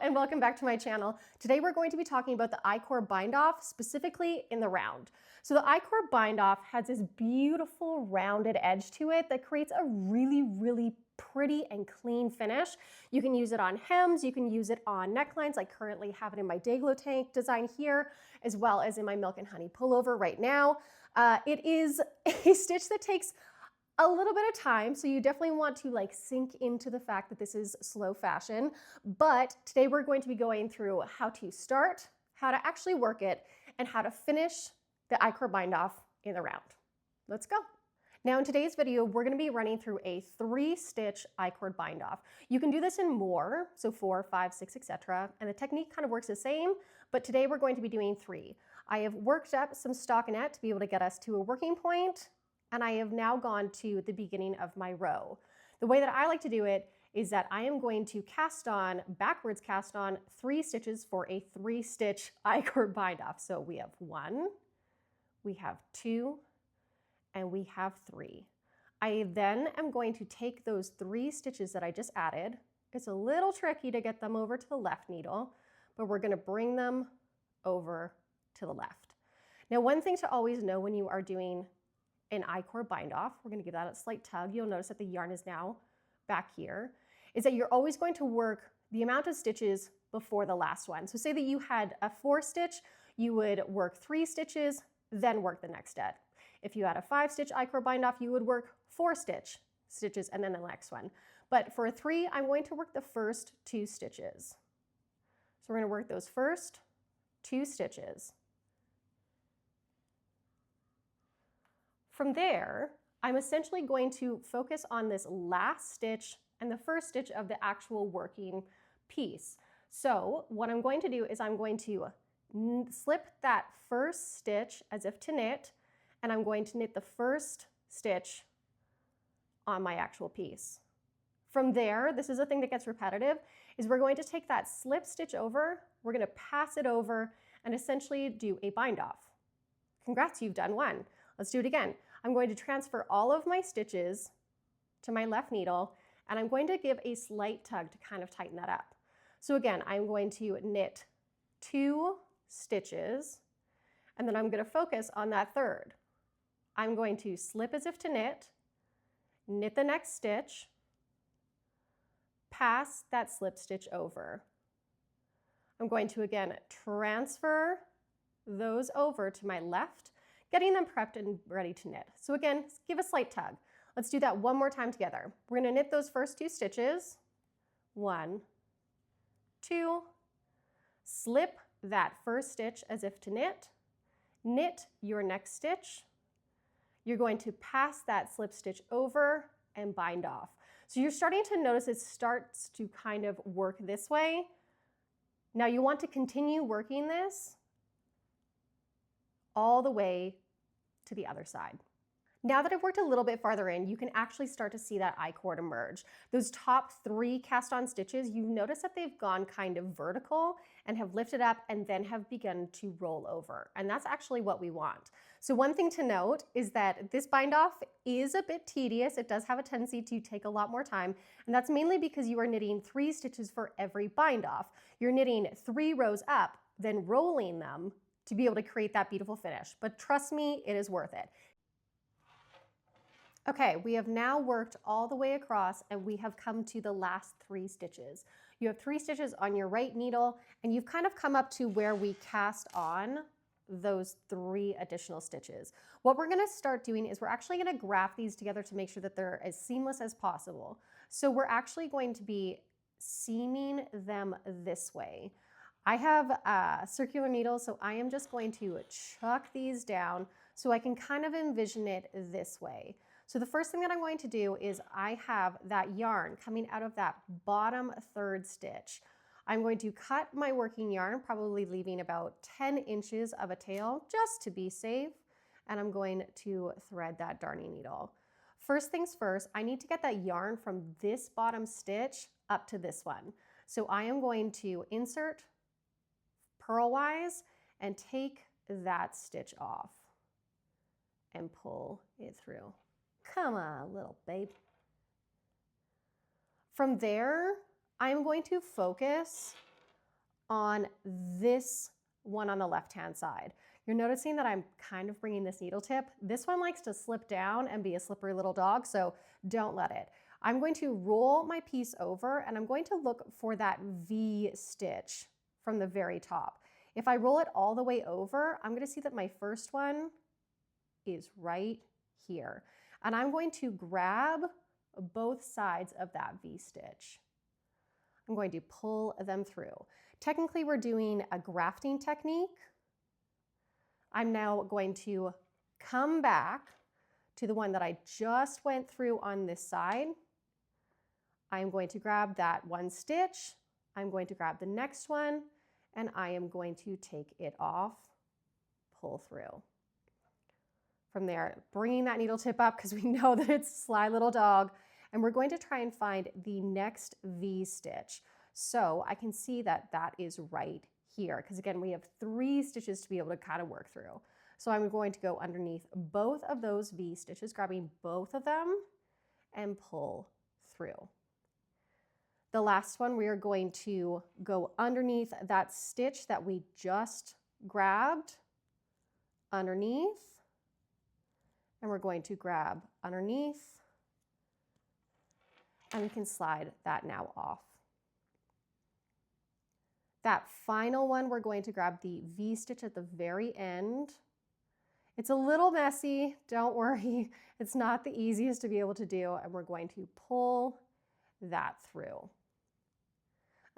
and welcome back to my channel. Today we're going to be talking about the Icord Bind Off, specifically in the round. So the Icord Bind Off has this beautiful rounded edge to it that creates a really pretty and clean finish. You can use it on hems, you can use it on necklines. I currently have it in my Dayglow tank design here, as well as in my Milk and Honey pullover right now. It is a stitch that takes a little bit of time, so you definitely want to sink into the fact that this is slow fashion. But today we're going to be going through how to start, how to actually work it, and how to finish the Icord Bind Off in the round. Let's go. Now in today's video, we're going to be running through a 3-stitch Icord Bind Off. You can do this in more, so 4, 5, 6, etc. And the technique kind of works the same, but today we're going to be doing 3. I have worked up some stockinette to be able to get us to a working point, and I have now gone to the beginning of my row. The way that I like to do it is that I am going to backwards cast on 3 stitches for a 3-stitch Icord Bind Off. So we have 1, we have 2, and we have 3. I then am going to take those 3 stitches that I just added. It's a little tricky to get them over to the left needle, but we're going to bring them over to the left. Now, one thing to always know when you are doing an Icord Bind Off, we're going to give that a slight tug. You'll notice that the yarn is now back here, is that you're always going to work the amount of stitches before the last one. So say that you had a 4-stitch, you would work 3 stitches, then work the next step. If you had a 5-stitch Icord Bind Off, you would work 4 stitches and then the next one. But for a 3, I'm going to work the first 2 stitches. So we're going to work those first 2 stitches. From there, I'm essentially going to focus on this last stitch and the first stitch of the actual working piece. So what I'm going to do is I'm going to slip that first stitch as if to knit, and I'm going to knit the first stitch on my actual piece. From there, this is a thing that gets repetitive, is we're going to take that slip stitch over, we're going to pass it over, and essentially do a bind off. Congrats, you've done 1. Let's do it again. I'm going to transfer all of my stitches to my left needle, and I'm going to give a slight tug to kind of tighten that up. So again, I'm going to knit 2 stitches, and then I'm going to focus on that third. I'm going to slip as if to knit the next stitch, pass that slip stitch over. I'm going to again transfer those over to my left, getting them prepped and ready to knit. So again, give a slight tug. Let's do that one more time together. We're going to knit those first 2 stitches. 1, 2, slip that first stitch as if to knit your next stitch. You're going to pass that slip stitch over and bind off. So you're starting to notice it starts to kind of work this way. Now you want to continue working this all the way to the other side. Now that I've worked a little bit farther in, you can actually start to see that I-cord emerge. Those top 3 cast on stitches, you notice that they've gone kind of vertical and have lifted up and then have begun to roll over. And that's actually what we want. So one thing to note is that this bind off is a bit tedious. It does have a tendency to take a lot more time. And that's mainly because you are knitting 3 stitches for every bind off. You're knitting 3 rows up, then rolling them to be able to create that beautiful finish. But trust me, it is worth it. Okay, we have now worked all the way across and we have come to the last 3 stitches. You have 3 stitches on your right needle and you've kind of come up to where we cast on those 3 additional stitches. What we're gonna start doing is we're actually gonna graph these together to make sure that they're as seamless as possible. So we're actually going to be seaming them this way. I have a circular needle, so I am just going to chuck these down so I can kind of envision it this way. So the first thing that I'm going to do is I have that yarn coming out of that bottom 3rd stitch. I'm going to cut my working yarn, probably leaving about 10 inches of a tail just to be safe, and I'm going to thread that darning needle. First things first, I need to get that yarn from this bottom stitch up to this one. So I am going to insert purlwise and take that stitch off and pull it through. Come on, little babe. From there, I'm going to focus on this one on the left-hand side. You're noticing that I'm kind of bringing this needle tip. This one likes to slip down and be a slippery little dog, so don't let it. I'm going to roll my piece over and I'm going to look for that V stitch from the very top. If I roll it all the way over, I'm going to see that my first one is right here. And I'm going to grab both sides of that V stitch. I'm going to pull them through. Technically, we're doing a grafting technique. I'm now going to come back to the one that I just went through on this side. I'm going to grab that one stitch. I'm going to grab the next one, and I am going to take it off, pull through. From there, bringing that needle tip up because we know that it's a sly little dog, and we're going to try and find the next V stitch. So I can see that that is right here because again, we have 3 stitches to be able to kind of work through. So I'm going to go underneath both of those V stitches, grabbing both of them and pull through. The last one, we are going to go underneath that stitch that we just grabbed, underneath, and we're going to grab underneath, and we can slide that now off. That final one, we're going to grab the V stitch at the very end. It's a little messy, don't worry. It's not the easiest to be able to do, and we're going to pull that through.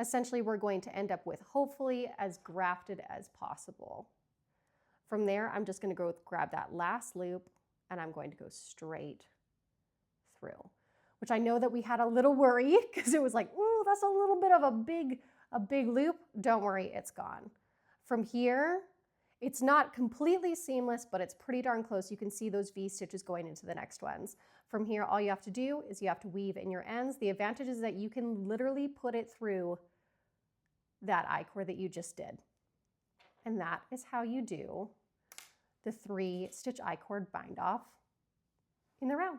Essentially, we're going to end up with hopefully as grafted as possible. From there, I'm just going to go grab that last loop, and I'm going to go straight through, which I know that we had a little worry because it was like, ooh, that's a little bit of a big loop. Don't worry, it's gone. From here, it's not completely seamless, but it's pretty darn close. You can see those V stitches going into the next ones. From here, all you have to do is you have to weave in your ends. The advantage is that you can literally put it through that I-cord that you just did. And that is how you do the 3-stitch I-cord bind off in the round.